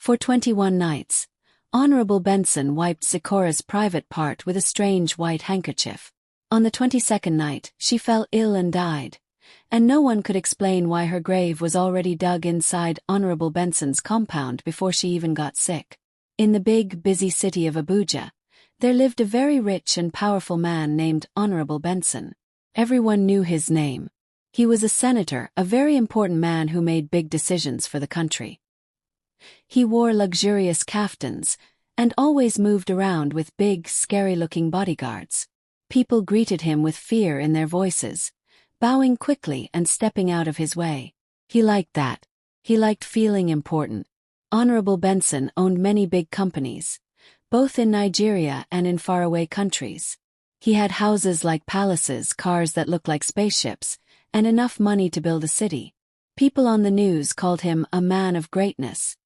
For 21 nights, Honourable Benson wiped Zikora's private part with a strange white handkerchief. On the 22nd night, she fell ill and died, and no one could explain why her grave was already dug inside Honourable Benson's compound before she even got sick. In the big, busy city of Abuja, there lived a very rich and powerful man named Honourable Benson. Everyone knew his name. He was a senator, a very important man who made big decisions for the country. He wore luxurious kaftans, and always moved around with big, scary-looking bodyguards. People greeted him with fear in their voices, bowing quickly and stepping out of his way. He liked that. He liked feeling important. Honourable Benson owned many big companies, both in Nigeria and in faraway countries. He had houses like palaces, cars that looked like spaceships, and enough money to build a city. People on the news called him a man of greatness,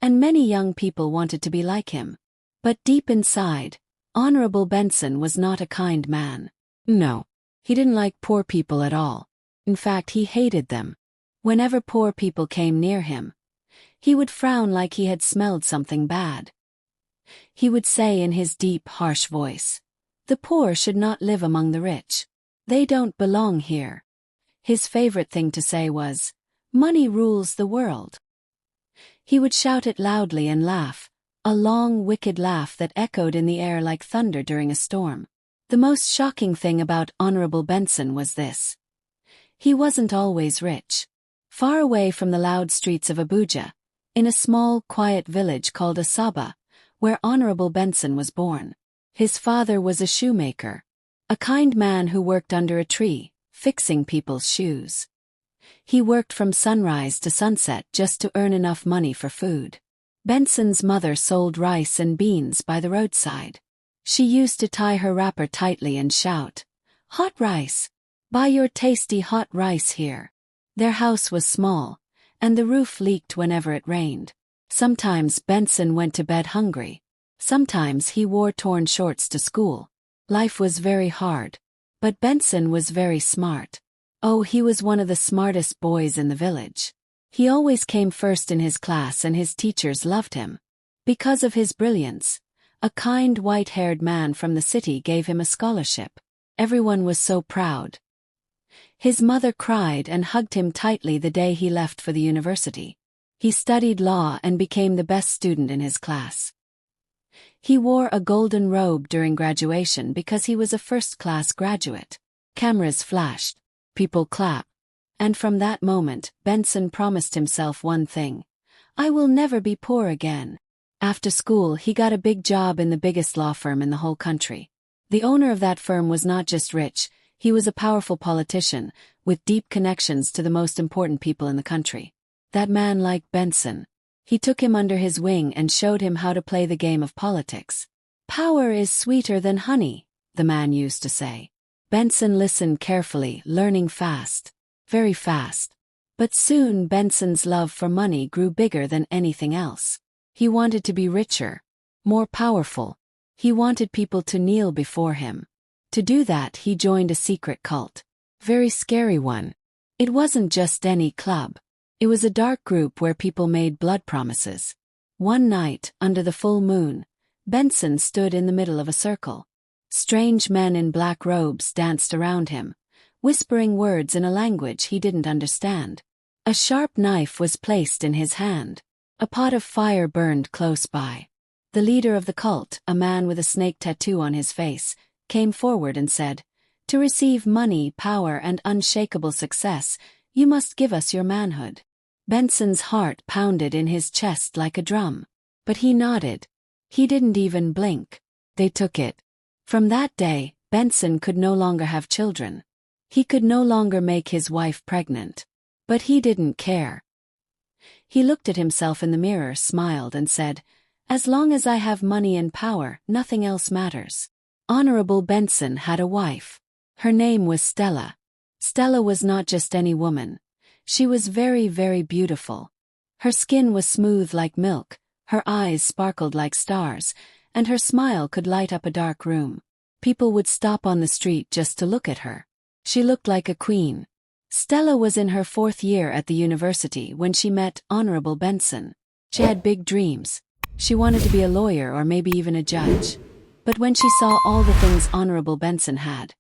and many young people wanted to be like him. But deep inside, Honourable Benson was not a kind man. No, he didn't like poor people at all. In fact, he hated them. Whenever poor people came near him, he would frown like he had smelled something bad. He would say in his deep, harsh voice, "The poor should not live among the rich. They don't belong here." His favorite thing to say was, "Money rules the world." He would shout it loudly and laugh, a long, wicked laugh that echoed in the air like thunder during a storm. The most shocking thing about Honourable Benson was this: he wasn't always rich. Far away from the loud streets of Abuja, in a small, quiet village called Asaba, where Honourable Benson was born, his father was a shoemaker, a kind man who worked under a tree, fixing people's shoes. He worked from sunrise to sunset just to earn enough money for food. Benson's mother sold rice and beans by the roadside. She used to tie her wrapper tightly and shout, "Hot rice! Buy your tasty hot rice here." Their house was small, and the roof leaked whenever it rained. Sometimes Benson went to bed hungry. Sometimes he wore torn shorts to school. Life was very hard. But Benson was very smart. Oh, he was one of the smartest boys in the village. He always came first in his class and his teachers loved him. Because of his brilliance, a kind white-haired man from the city gave him a scholarship. Everyone was so proud. His mother cried and hugged him tightly the day he left for the university. He studied law and became the best student in his class. He wore a golden robe during graduation because he was a first-class graduate. Cameras flashed. People clapped. And from that moment, Benson promised himself one thing: "I will never be poor again." After school, he got a big job in the biggest law firm in the whole country. The owner of that firm was not just rich, he was a powerful politician, with deep connections to the most important people in the country. That man liked Benson. He took him under his wing and showed him how to play the game of politics. "Power is sweeter than honey," the man used to say. Benson listened carefully, learning fast. Very fast. But soon Benson's love for money grew bigger than anything else. He wanted to be richer, more powerful. He wanted people to kneel before him. To do that, he joined a secret cult. Very scary one. It wasn't just any club. It was a dark group where people made blood promises. One night, under the full moon, Benson stood in the middle of a circle. Strange men in black robes danced around him, whispering words in a language he didn't understand. A sharp knife was placed in his hand. A pot of fire burned close by. The leader of the cult, a man with a snake tattoo on his face, came forward and said, "To receive money, power, and unshakable success, you must give us your manhood." Benson's heart pounded in his chest like a drum. But he nodded. He didn't even blink. They took it. From that day, Benson could no longer have children. He could no longer make his wife pregnant. But he didn't care. He looked at himself in the mirror, smiled, and said, "As long as I have money and power, nothing else matters." Honourable Benson had a wife. Her name was Stella. Stella was not just any woman. She was very, very beautiful. Her skin was smooth like milk, her eyes sparkled like stars, and her smile could light up a dark room. People would stop on the street just to look at her. She looked like a queen. Stella was in her 4th year at the university when she met Honourable Benson. She had big dreams. She wanted to be a lawyer or maybe even a judge. But when she saw all the things Honorable Benson had,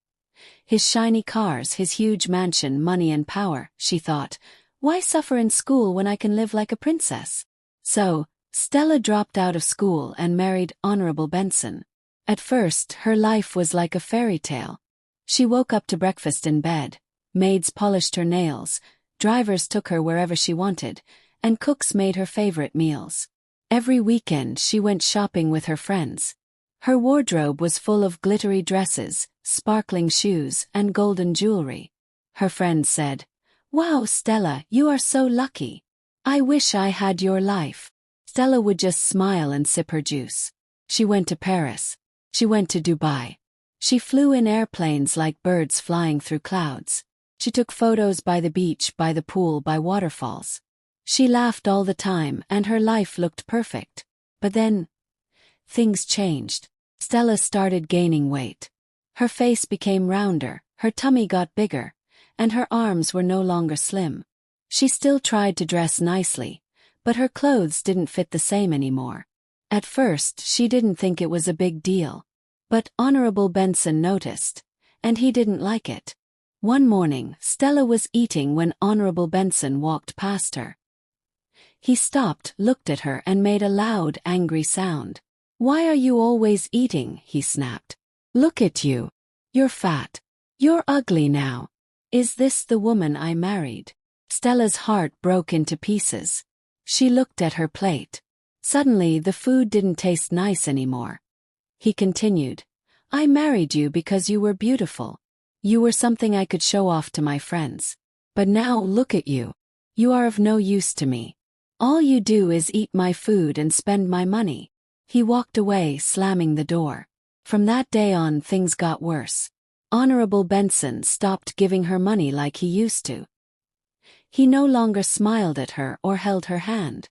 his shiny cars, his huge mansion, money and power, she thought, why suffer in school when I can live like a princess? So, Stella dropped out of school and married Honorable Benson. At first, her life was like a fairy tale. She woke up to breakfast in bed, maids polished her nails, drivers took her wherever she wanted, and cooks made her favorite meals. Every weekend she went shopping with her friends. Her wardrobe was full of glittery dresses, sparkling shoes, and golden jewelry. Her friends said, "Wow, Stella, you are so lucky. I wish I had your life." Stella would just smile and sip her juice. She went to Paris. She went to Dubai. She flew in airplanes like birds flying through clouds. She took photos by the beach, by the pool, by waterfalls. She laughed all the time and her life looked perfect. But then, things changed. Stella started gaining weight. Her face became rounder, her tummy got bigger, and her arms were no longer slim. She still tried to dress nicely, but her clothes didn't fit the same anymore. At first, she didn't think it was a big deal. But Honorable Benson noticed, and he didn't like it. One morning, Stella was eating when Honorable Benson walked past her. He stopped, looked at her and made a loud, angry sound. "Why are you always eating?" he snapped. "Look at you. You're fat. You're ugly now. Is this the woman I married?" Stella's heart broke into pieces. She looked at her plate. Suddenly, the food didn't taste nice anymore. He continued, "I married you because you were beautiful. You were something I could show off to my friends. But now look at you. You are of no use to me. All you do is eat my food and spend my money." He walked away, slamming the door. From that day on, things got worse. Honorable Benson stopped giving her money like he used to. He no longer smiled at her or held her hand.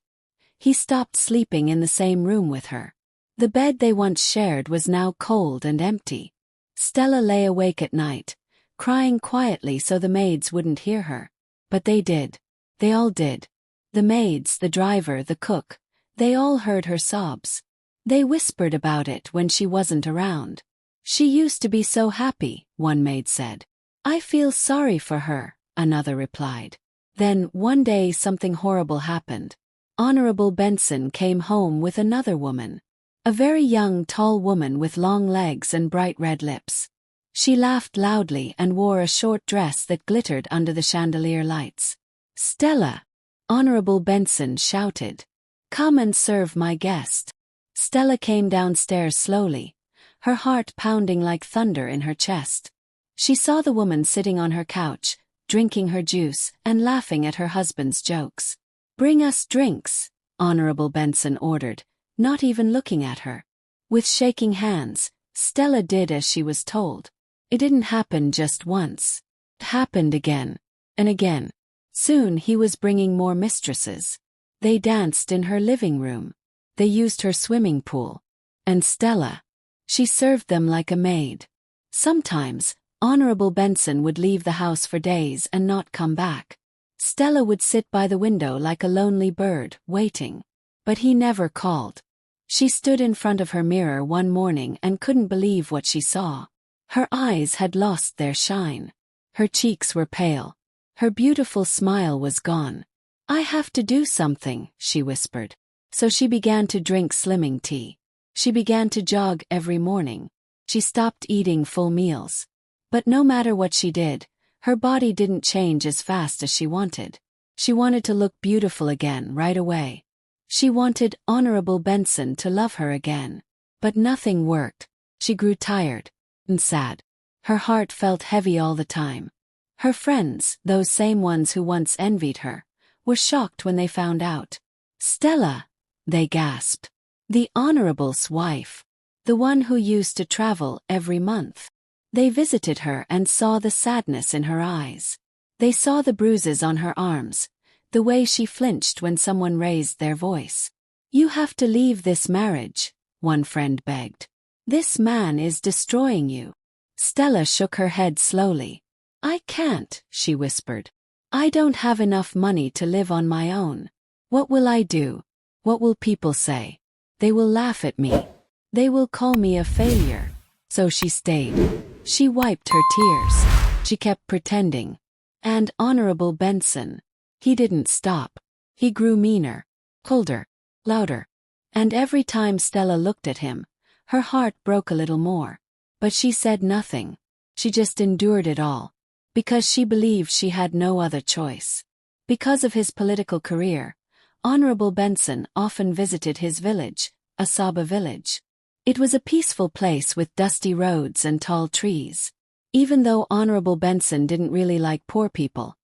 He stopped sleeping in the same room with her. The bed they once shared was now cold and empty. Stella lay awake at night, crying quietly so the maids wouldn't hear her. But they did. They all did. The maids, the driver, the cook, they all heard her sobs. They whispered about it when she wasn't around. "She used to be so happy," one maid said. "I feel sorry for her," another replied. Then, one day something horrible happened. Honorable Benson came home with another woman. A very young, tall woman with long legs and bright red lips. She laughed loudly and wore a short dress that glittered under the chandelier lights. "Stella!" Honorable Benson shouted. "Come and serve my guest." Stella came downstairs slowly, her heart pounding like thunder in her chest. She saw the woman sitting on her couch, drinking her juice and laughing at her husband's jokes. "Bring us drinks," Honorable Benson ordered, not even looking at her. With shaking hands, Stella did as she was told. It didn't happen just once. It happened again and again. Soon he was bringing more mistresses. They danced in her living room. They used her swimming pool. And Stella, she served them like a maid. Sometimes, Honorable Benson would leave the house for days and not come back. Stella would sit by the window like a lonely bird, waiting. But he never called. She stood in front of her mirror one morning and couldn't believe what she saw. Her eyes had lost their shine. Her cheeks were pale. Her beautiful smile was gone. "I have to do something," she whispered. So she began to drink slimming tea. She began to jog every morning. She stopped eating full meals. But no matter what she did, her body didn't change as fast as she wanted. She wanted to look beautiful again right away. She wanted Honorable Benson to love her again. But nothing worked. She grew tired and sad. Her heart felt heavy all the time. Her friends, those same ones who once envied her, were shocked when they found out. "Stella," they gasped. "The Honorable's wife. The one who used to travel every month." They visited her and saw the sadness in her eyes. They saw the bruises on her arms, the way she flinched when someone raised their voice. "You have to leave this marriage," one friend begged. "This man is destroying you." Stella shook her head slowly. "I can't," she whispered. "I don't have enough money to live on my own. What will I do? What will people say? They will laugh at me. They will call me a failure. So she stayed. She wiped her tears. She kept pretending. And Honourable Benson, he didn't stop. He grew meaner, colder, louder. And every time Stella looked at him, her heart broke a little more. But she said nothing. She just endured it all. Because she believed she had no other choice. Because of his political career, Honourable Benson often visited his village, Asaba village. It was a peaceful place with dusty roads and tall trees. Even though Honourable Benson didn't really like poor people,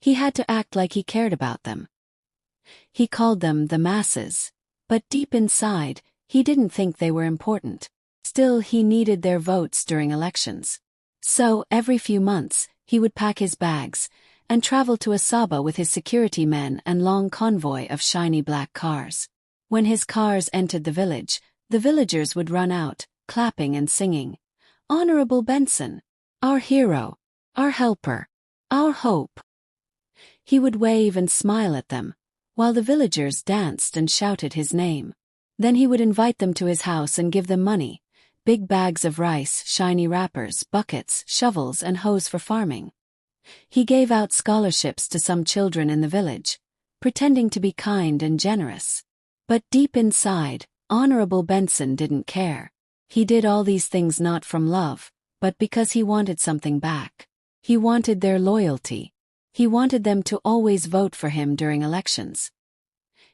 he had to act like he cared about them. He called them the masses, but deep inside, he didn't think they were important. Still, he needed their votes during elections. So, every few months, he would pack his bags and travel to Asaba with his security men and long convoy of shiny black cars. When his cars entered the village, the villagers would run out, clapping and singing, "Honourable Benson, our hero, our helper, our hope." He would wave and smile at them, while the villagers danced and shouted his name. Then he would invite them to his house and give them money, big bags of rice, shiny wrappers, buckets, shovels and hoes for farming. He gave out scholarships to some children in the village, pretending to be kind and generous. But deep inside, Honourable Benson didn't care. He did all these things not from love, but because he wanted something back. He wanted their loyalty. He wanted them to always vote for him during elections.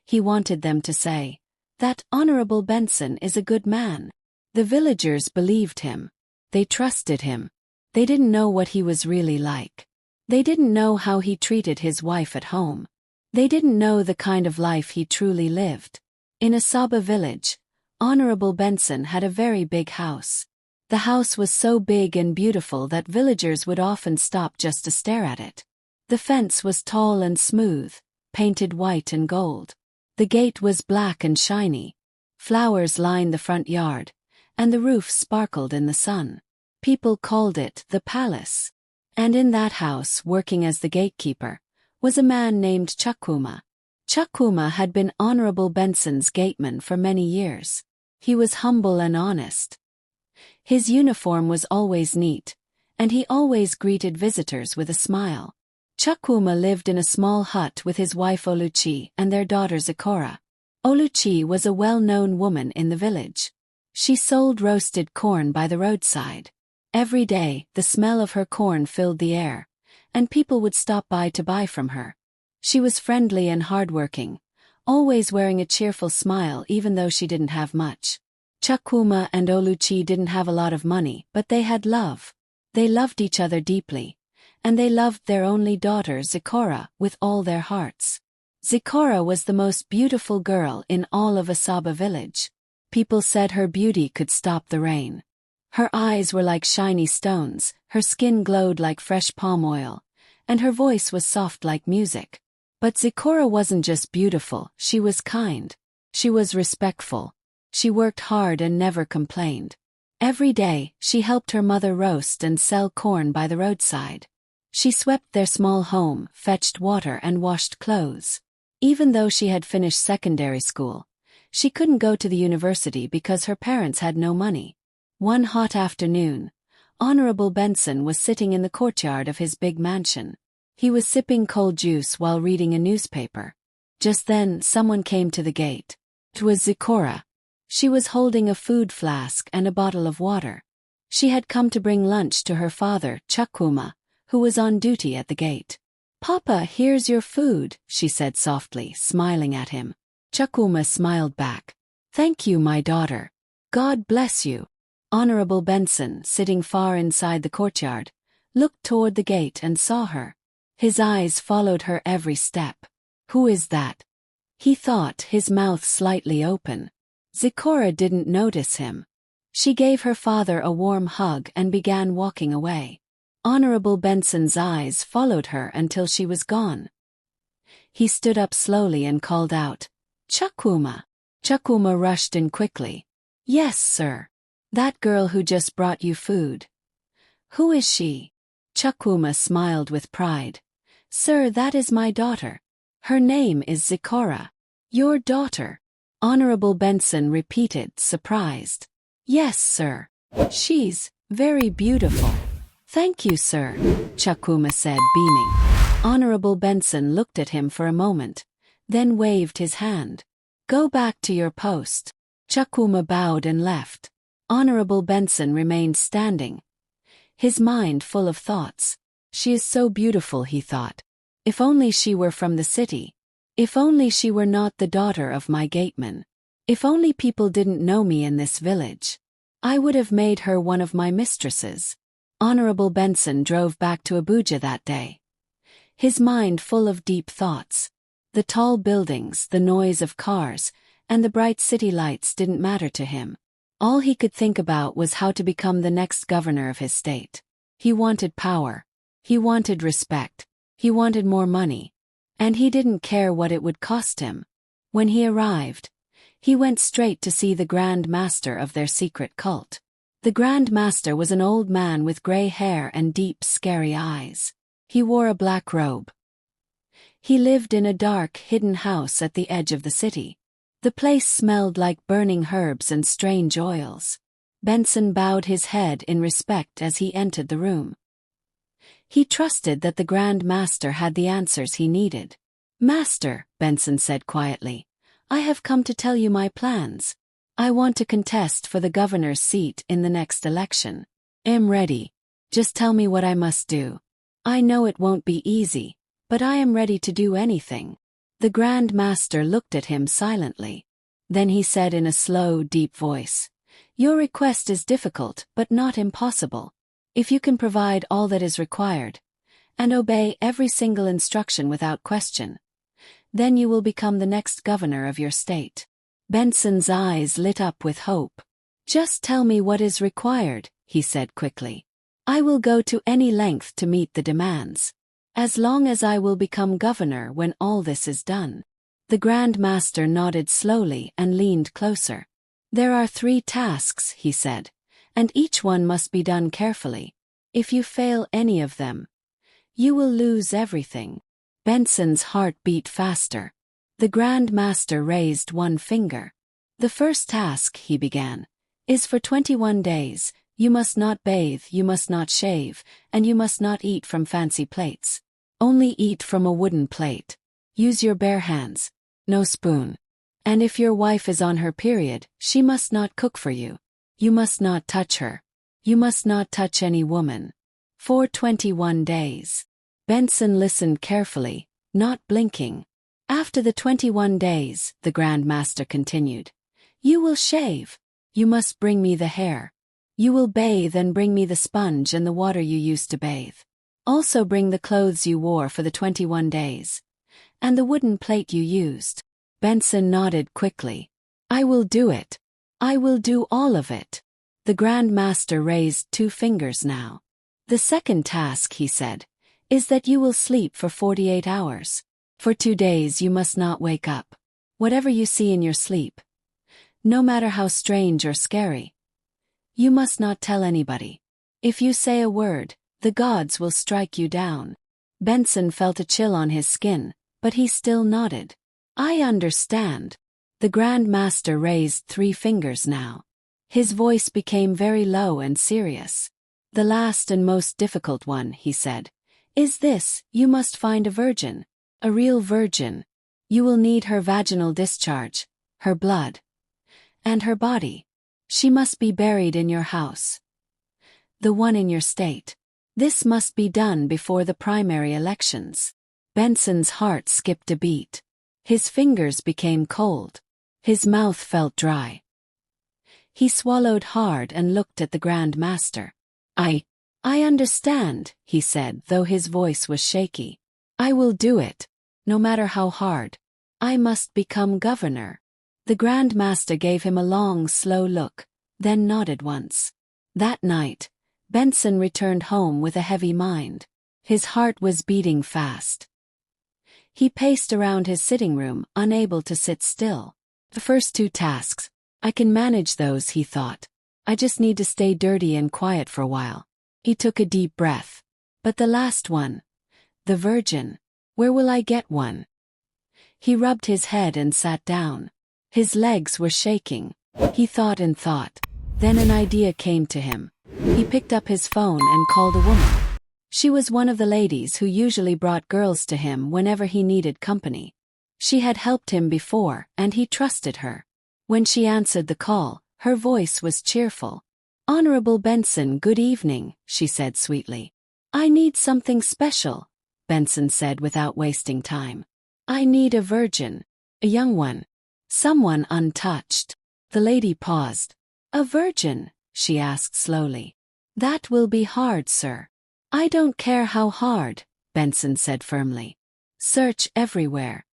He wanted them to say, "That Honourable Benson is a good man." The villagers believed him. They trusted him. They didn't know what he was really like. They didn't know how he treated his wife at home. They didn't know the kind of life he truly lived. In Asaba village, Honourable Benson had a very big house. The house was so big and beautiful that villagers would often stop just to stare at it. The fence was tall and smooth, painted white and gold. The gate was black and shiny. Flowers lined the front yard, and the roof sparkled in the sun. People called it the palace. And in that house, working as the gatekeeper, was a man named Chakuma. Chakuma had been Honourable Benson's gateman for many years. He was humble and honest. His uniform was always neat, and he always greeted visitors with a smile. Chakuma lived in a small hut with his wife Oluchi and their daughter Zikora. Oluchi was a well-known woman in the village. She sold roasted corn by the roadside. Every day, the smell of her corn filled the air, and people would stop by to buy from her. She was friendly and hardworking, always wearing a cheerful smile even though she didn't have much. Chakuma and Oluchi didn't have a lot of money, but they had love. They loved each other deeply, and they loved their only daughter Zikora with all their hearts. Zikora was the most beautiful girl in all of Asaba village. People said her beauty could stop the rain. Her eyes were like shiny stones, her skin glowed like fresh palm oil, and her voice was soft like music. But Zikora wasn't just beautiful, she was kind. She was respectful. She worked hard and never complained. Every day, she helped her mother roast and sell corn by the roadside. She swept their small home, fetched water and washed clothes. Even though she had finished secondary school, she couldn't go to the university because her parents had no money. One hot afternoon, Honourable Benson was sitting in the courtyard of his big mansion. He was sipping cold juice while reading a newspaper. Just then, someone came to the gate. It was Zikora. She was holding a food flask and a bottle of water. She had come to bring lunch to her father, Chakuma, who was on duty at the gate. "Papa, here's your food," she said softly, smiling at him. Chakuma smiled back. "Thank you, my daughter. God bless you." Honourable Benson, sitting far inside the courtyard, looked toward the gate and saw her. His eyes followed her every step. "Who is that?" he thought, his mouth slightly open. Zikora didn't notice him. She gave her father a warm hug and began walking away. Honourable Benson's eyes followed her until she was gone. He stood up slowly and called out, "Chakuma." Chakuma rushed in quickly. "Yes, sir. That girl who just brought you food. Who is she?" Chakuma smiled with pride. "Sir, that is my daughter. Her name is Zikora." Your daughter? Honorable Benson repeated, surprised. Yes, sir. She's very beautiful. Thank you, sir, Chakuma said, beaming. Honorable Benson looked at him for a moment, then waved his hand. Go back to your post. Chakuma bowed and left. Honorable Benson remained standing, his mind full of thoughts. She is so beautiful, he thought. If only she were from the city. If only she were not the daughter of my gateman. If only people didn't know me in this village. I would have made her one of my mistresses. Honorable Benson drove back to Abuja that day, his mind full of deep thoughts. The tall buildings, the noise of cars, and the bright city lights didn't matter to him. All he could think about was how to become the next governor of his state. He wanted power. He wanted respect. He wanted more money. And he didn't care what it would cost him. When he arrived, he went straight to see the Grand Master of their secret cult. The Grand Master was an old man with gray hair and deep, scary eyes. He wore a black robe. He lived in a dark, hidden house at the edge of the city. The place smelled like burning herbs and strange oils. Benson bowed his head in respect as he entered the room. He trusted that the Grand Master had the answers he needed. Master, Benson said quietly, I have come to tell you my plans. I want to contest for the governor's seat in the next election. I'm ready. Just tell me what I must do. I know it won't be easy, but I am ready to do anything. The Grand Master looked at him silently. Then he said in a slow, deep voice, Your request is difficult, but not impossible. If you can provide all that is required, and obey every single instruction without question, then you will become the next governor of your state. Benson's eyes lit up with hope. Just tell me what is required, he said quickly. I will go to any length to meet the demands. As long as I will become governor when all this is done. The Grand Master nodded slowly and leaned closer. There are 3 tasks, he said, and each one must be done carefully. If you fail any of them, you will lose everything. Benson's heart beat faster. The Grand Master raised one finger. The first task, he began, is for 21 days. You must not bathe, you must not shave, and you must not eat from fancy plates. Only eat from a wooden plate. Use your bare hands. No spoon. And if your wife is on her period, she must not cook for you. You must not touch her. You must not touch any woman. For 21 days. Benson listened carefully, not blinking. After the 21 days, the Grand Master continued, you will shave. You must bring me the hair. You will bathe and bring me the sponge and the water you used to bathe. Also bring the clothes you wore for the 21 days. And the wooden plate you used. Benson nodded quickly. I will do it. I will do all of it. The Grand Master raised 2 fingers now. The second task, he said, is that you will sleep for 48 hours. For 2 days you must not wake up. Whatever you see in your sleep, no matter how strange or scary, you must not tell anybody. If you say a word, the gods will strike you down. Benson felt a chill on his skin, but he still nodded. I understand. The Grand Master raised 3 fingers now. His voice became very low and serious. The last and most difficult one, he said, is this: you must find a virgin. A real virgin. You will need her vaginal discharge, her blood, and her body. She must be buried in your house. The one in your state. This must be done before the primary elections. Benson's heart skipped a beat. His fingers became cold. His mouth felt dry. He swallowed hard and looked at the Grand Master. I understand, he said, though his voice was shaky. I will do it, no matter how hard. I must become governor. The Grand Master gave him a long, slow look, then nodded once. That night, Benson returned home with a heavy mind. His heart was beating fast. He paced around his sitting room, unable to sit still. The first 2 tasks, I can manage those, he thought. I just need to stay dirty and quiet for a while. He took a deep breath. But the last one, the virgin, where will I get one? He rubbed his head and sat down. His legs were shaking. He thought and thought. Then an idea came to him. He picked up his phone and called a woman. She was one of the ladies who usually brought girls to him whenever he needed company. She had helped him before, and he trusted her. When she answered the call, her voice was cheerful. "Honourable Benson, good evening," she said sweetly. "I need something special," Benson said without wasting time. "I need a virgin. A young one. Someone untouched." The lady paused. "A virgin?" she asked slowly. "That will be hard, sir." "I don't care how hard," Benson said firmly. "Search everywhere.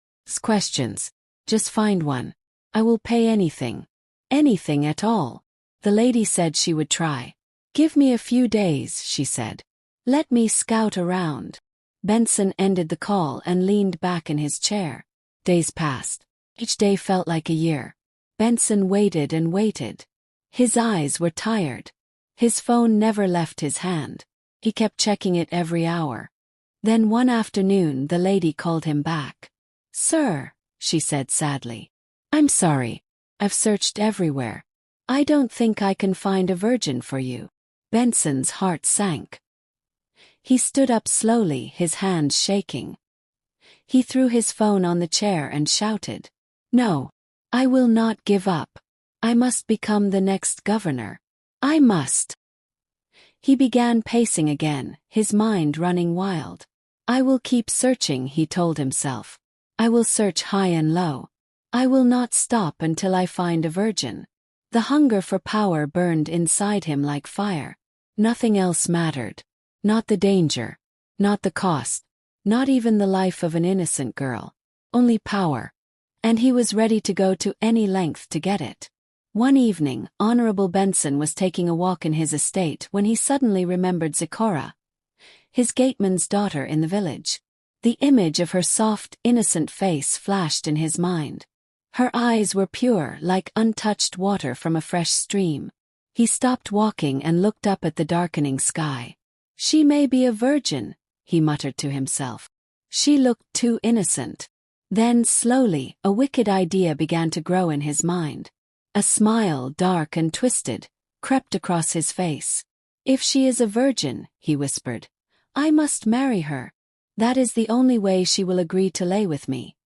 Questions. Just find one. I will pay anything. Anything at all." The lady said she would try. "Give me a few days," she said. "Let me scout around." Benson ended the call and leaned back in his chair. Days passed. Each day felt like a year. Benson waited and waited. His eyes were tired. His phone never left his hand. He kept checking it every hour. Then one afternoon the lady called him back. "Sir," she said sadly. "I'm sorry. I've searched everywhere. I don't think I can find a virgin for you." Benson's heart sank. He stood up slowly, his hands shaking. He threw his phone on the chair and shouted, "No. I will not give up. I must become the next governor. I must." He began pacing again, his mind running wild. "I will keep searching," he told himself. "I will search high and low. I will not stop until I find a virgin." The hunger for power burned inside him like fire. Nothing else mattered. Not the danger. Not the cost. Not even the life of an innocent girl. Only power. And he was ready to go to any length to get it. One evening, Honourable Benson was taking a walk in his estate when he suddenly remembered Zikora, his gateman's daughter in the village. The image of her soft, innocent face flashed in his mind. Her eyes were pure, like untouched water from a fresh stream. He stopped walking and looked up at the darkening sky. "She may be a virgin," he muttered to himself. She looked too innocent. Then, slowly, a wicked idea began to grow in his mind. A smile, dark and twisted, crept across his face. "If she is a virgin," he whispered, "I must marry her. That is the only way she will agree to lay with me.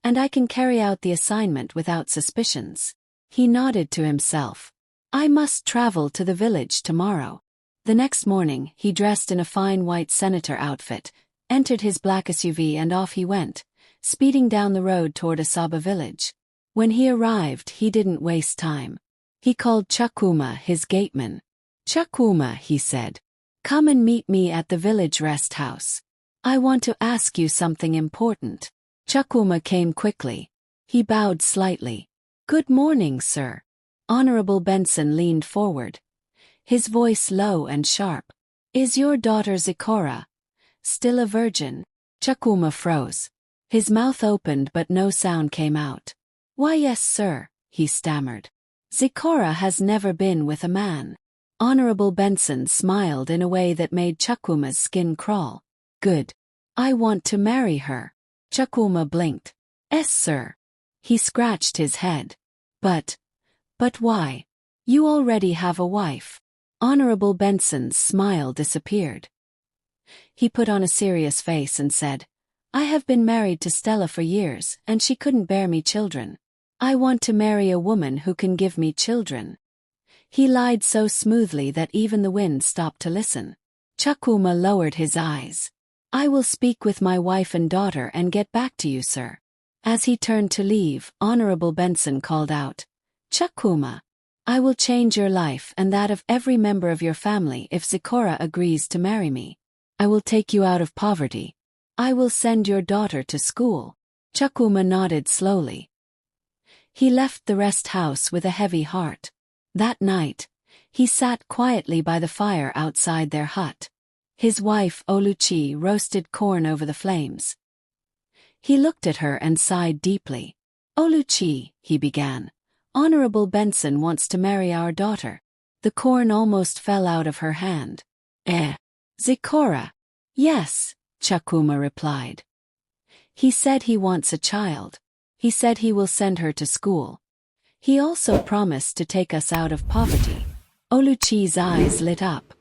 And I can carry out the assignment without suspicions." He nodded to himself. "I must travel to the village tomorrow." The next morning, he dressed in a fine white senator outfit, entered his black SUV and off he went, speeding down the road toward Asaba village. When he arrived, he didn't waste time. He called Chakuma, his gateman. "Chakuma," he said, "come and meet me at the village rest house. I want to ask you something important." Chakuma came quickly. He bowed slightly. "Good morning, sir." Honourable Benson leaned forward, his voice low and sharp. "Is your daughter Zikora still a virgin?" Chakuma froze. His mouth opened but no sound came out. "Why, yes, sir," he stammered. "Zikora has never been with a man." Honourable Benson smiled in a way that made Chakuma's skin crawl. "Good. I want to marry her." Chakuma blinked. "Yes, sir." He scratched his head. But why? You already have a wife." Honourable Benson's smile disappeared. He put on a serious face and said, "I have been married to Stella for years, and she couldn't bear me children. I want to marry a woman who can give me children." He lied so smoothly that even the wind stopped to listen. Chakuma lowered his eyes. "I will speak with my wife and daughter and get back to you, sir." As he turned to leave, Honourable Benson called out, "Chakuma, I will change your life and that of every member of your family if Zikora agrees to marry me. I will take you out of poverty. I will send your daughter to school." Chakuma nodded slowly. He left the rest house with a heavy heart. That night, he sat quietly by the fire outside their hut. His wife Oluchi roasted corn over the flames. He looked at her and sighed deeply. "Oluchi," he began, "Honourable Benson wants to marry our daughter." The corn almost fell out of her hand. Zikora." "Yes," Chakuma replied. He said he wants a child. He said he will send her to school. He also promised to take us out of poverty. Oluchi's eyes lit up.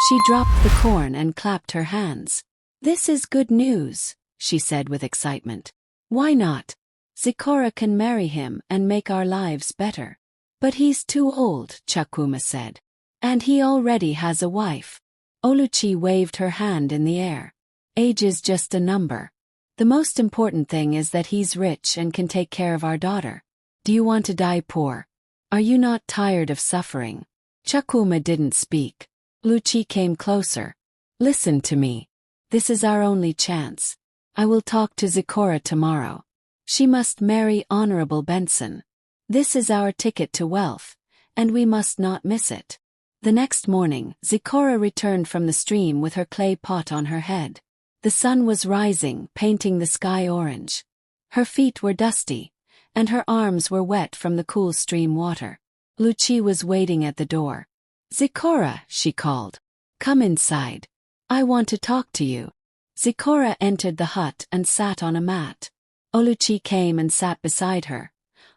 She dropped the corn and clapped her hands. This is good news, she said with excitement. Why not? Zikora can marry him and make our lives better. But he's too old, Chakuma said. And he already has a wife. Oluchi waved her hand in the air. Age is just a number. The most important thing is that he's rich and can take care of our daughter. Do you want to die poor? Are you not tired of suffering? Chakuma didn't speak. Oluchi came closer. Listen to me. This is our only chance. I will talk to Zikora tomorrow. She must marry Honourable Benson. This is our ticket to wealth, and we must not miss it. The next morning, Zikora returned from the stream with her clay pot on her head. The sun was rising, painting the sky orange. Her feet were dusty, and her arms were wet from the cool stream water. Oluchi was waiting at the door. Zikora, she called. Come inside. I want to talk to you. Zikora entered the hut and sat on a mat. Oluchi came and sat beside her,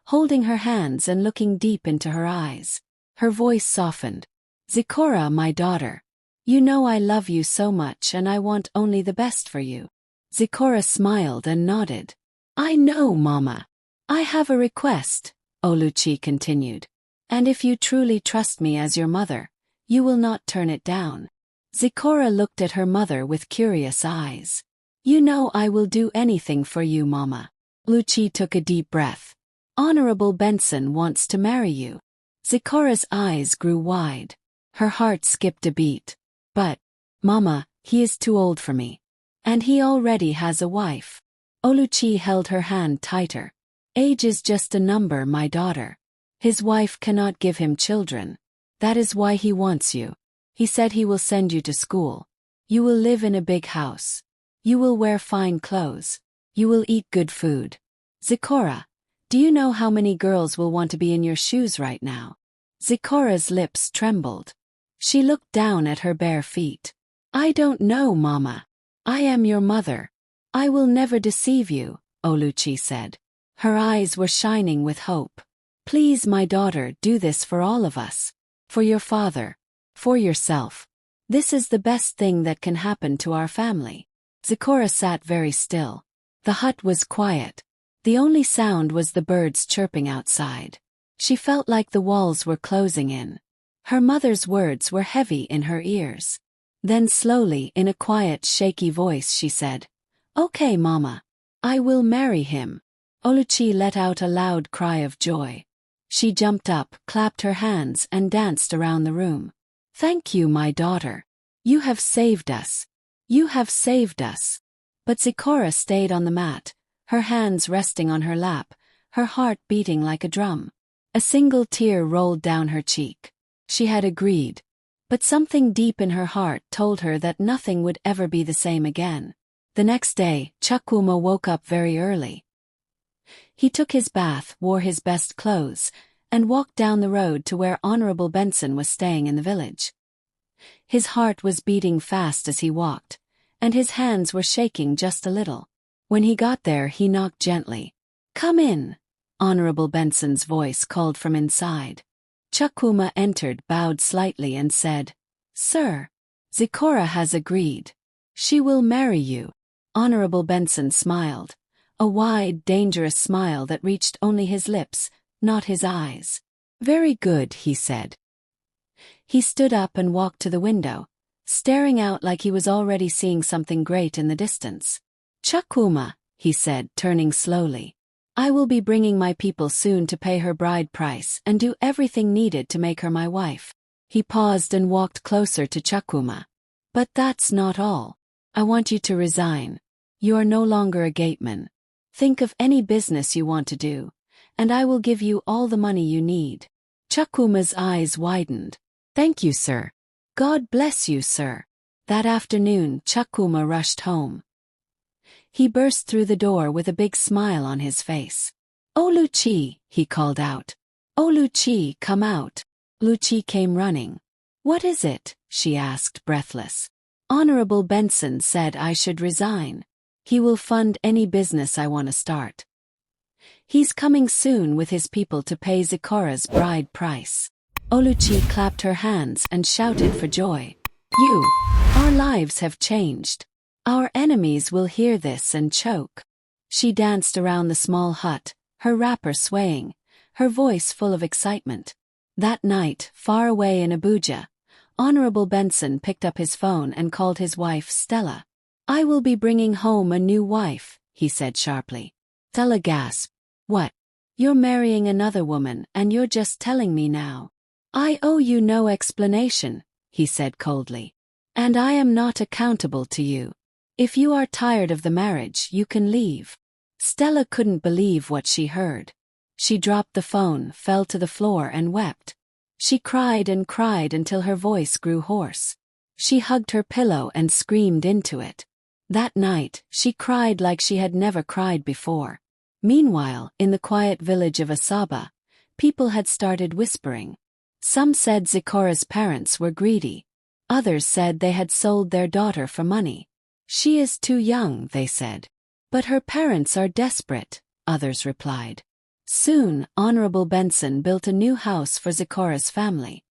holding her hands and looking deep into her eyes. Her voice softened. Zikora, my daughter. You know I love you so much and I want only the best for you. Zikora smiled and nodded. I know, Mama. I have a request, Oluchi continued. And if you truly trust me as your mother, you will not turn it down. Zikora looked at her mother with curious eyes. You know I will do anything for you, Mama. Oluchi took a deep breath. Honourable Benson wants to marry you. Zikora's eyes grew wide. Her heart skipped a beat. But, Mama, he is too old for me. And he already has a wife. Oluchi held her hand tighter. Age is just a number, my daughter. His wife cannot give him children. That is why he wants you. He said he will send you to school. You will live in a big house. You will wear fine clothes. You will eat good food. Zikora, do you know how many girls will want to be in your shoes right now? Zikora's lips trembled. She looked down at her bare feet. I don't know, Mama. I am your mother. I will never deceive you, Oluchi said. Her eyes were shining with hope. Please, my daughter, do this for all of us. For your father. For yourself. This is the best thing that can happen to our family. Zikora sat very still. The hut was quiet. The only sound was the birds chirping outside. She felt like the walls were closing in. Her mother's words were heavy in her ears. Then slowly, in a quiet, shaky voice, she said, Okay, Mama. I will marry him. Oluchi let out a loud cry of joy. She jumped up, clapped her hands, and danced around the room. Thank you, my daughter. You have saved us. You have saved us. But Zikora stayed on the mat, her hands resting on her lap, her heart beating like a drum. A single tear rolled down her cheek. She had agreed. But something deep in her heart told her that nothing would ever be the same again. The next day, Chakuma woke up very early. He took his bath, wore his best clothes, and walked down the road to where Honourable Benson was staying in the village. His heart was beating fast as he walked, and his hands were shaking just a little. When he got there, he knocked gently. Come in, Honourable Benson's voice called from inside. Chakuma entered, bowed slightly and said, Sir, Zikora has agreed. She will marry you. Honourable Benson smiled. A wide, dangerous smile that reached only his lips, not his eyes. Very good, he said. He stood up and walked to the window, staring out like he was already seeing something great in the distance. Chakuma, he said, turning slowly. I will be bringing my people soon to pay her bride price and do everything needed to make her my wife. He paused and walked closer to Chakuma. But that's not all. I want you to resign. You are no longer a gateman. Think of any business you want to do, and I will give you all the money you need. Chakuma's eyes widened. Thank you, sir. God bless you, sir. That afternoon, Chakuma rushed home. He burst through the door with a big smile on his face. Oluchi, he called out. Oluchi, come out. Oluchi came running. What is it? She asked, breathless. Honourable Benson said I should resign. He will fund any business I want to start. He's coming soon with his people to pay Zikora's bride price. Oluchi clapped her hands and shouted for joy. Our lives have changed. Our enemies will hear this and choke. She danced around the small hut, her wrapper swaying, her voice full of excitement. That night, far away in Abuja, Honourable Benson picked up his phone and called his wife Stella. "I will be bringing home a new wife," he said sharply. Stella gasped. "What? You're marrying another woman and you're just telling me now?" "I owe you no explanation," he said coldly. "And I am not accountable to you. If you are tired of the marriage, you can leave." Stella couldn't believe what she heard. She dropped the phone, fell to the floor and wept. She cried and cried until her voice grew hoarse. She hugged her pillow and screamed into it. That night, she cried like she had never cried before. Meanwhile, in the quiet village of Asaba, people had started whispering. Some said Zikora's parents were greedy. Others said they had sold their daughter for money. "She is too young," they said. "But her parents are desperate," others replied. Soon, Honourable Benson built a new house for Zikora's family.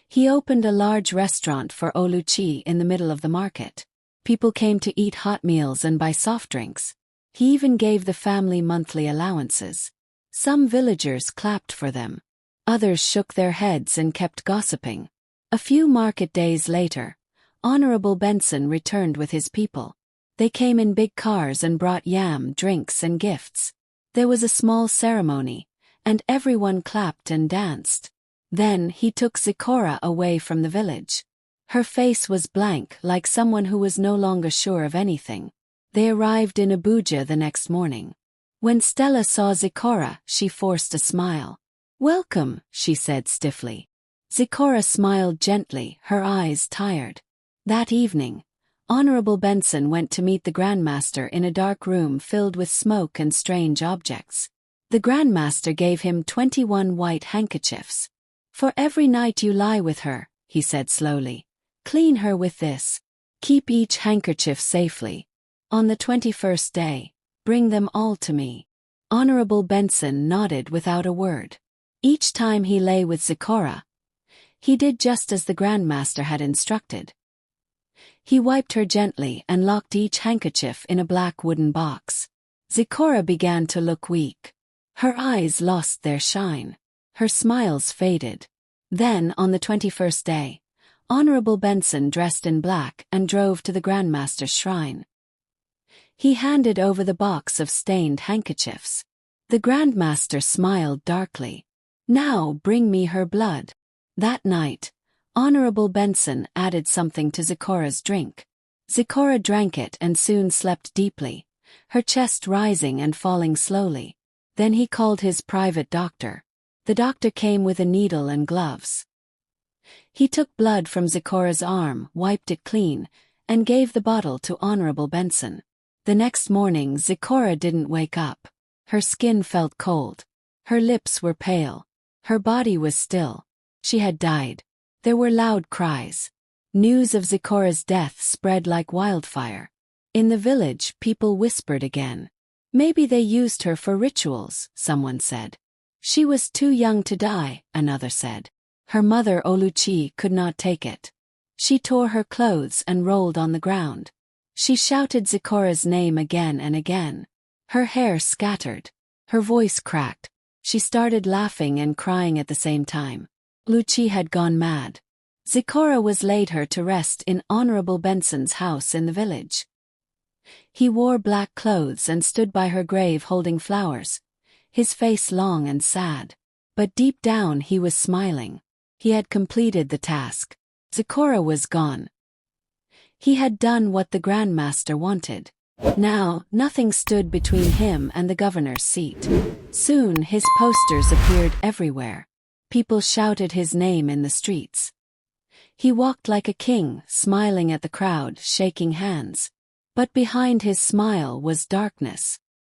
He opened a large restaurant for Oluchi in the middle of the market. People came to eat hot meals and buy soft drinks. He even gave the family monthly allowances. Some villagers clapped for them. Others shook their heads and kept gossiping. A few market days later, Honourable Benson returned with his people. They came in big cars and brought yam, drinks and gifts. There was a small ceremony, and everyone clapped and danced. Then he took Zikora away from the village. Her face was blank, like someone who was no longer sure of anything. They arrived in Abuja the next morning. When Stella saw Zikora, she forced a smile. "Welcome," she said stiffly. Zikora smiled gently, her eyes tired. That evening, Honourable Benson went to meet the Grandmaster in a dark room filled with smoke and strange objects. The Grandmaster gave him 21 white handkerchiefs. "For every night you lie with her," he said slowly, "clean her with this. Keep each handkerchief safely. On the 21st day, bring them all to me." Honourable Benson nodded without a word. Each time he lay with Zikora, he did just as the Grandmaster had instructed. He wiped her gently and locked each handkerchief in a black wooden box. Zikora began to look weak. Her eyes lost their shine. Her smiles faded. Then, on the 21st day, Honourable Benson dressed in black and drove to the Grandmaster's shrine. He handed over the box of stained handkerchiefs. The Grandmaster smiled darkly. "Now bring me her blood." That night, Honourable Benson added something to Zikora's drink. Zikora drank it and soon slept deeply, her chest rising and falling slowly. Then he called his private doctor. The doctor came with a needle and gloves. He took blood from Zikora's arm, wiped it clean, and gave the bottle to Honourable Benson. The next morning Zikora didn't wake up. Her skin felt cold. Her lips were pale. Her body was still. She had died. There were loud cries. News of Zikora's death spread like wildfire. In the village, people whispered again. "Maybe they used her for rituals," someone said. "She was too young to die," another said. Her mother Oluchi could not take it. She tore her clothes and rolled on the ground. She shouted Zikora's name again and again. Her hair scattered. Her voice cracked. She started laughing and crying at the same time. Oluchi had gone mad. Zikora was laid her to rest in Honourable Benson's house in the village. He wore black clothes and stood by her grave holding flowers, his face long and sad. But deep down he was smiling. He had completed the task. Zikora was gone. He had done what the Grandmaster wanted. Now, nothing stood between him and the governor's seat. Soon his posters appeared everywhere. People shouted his name in the streets. He walked like a king, smiling at the crowd, shaking hands. But behind his smile was darkness.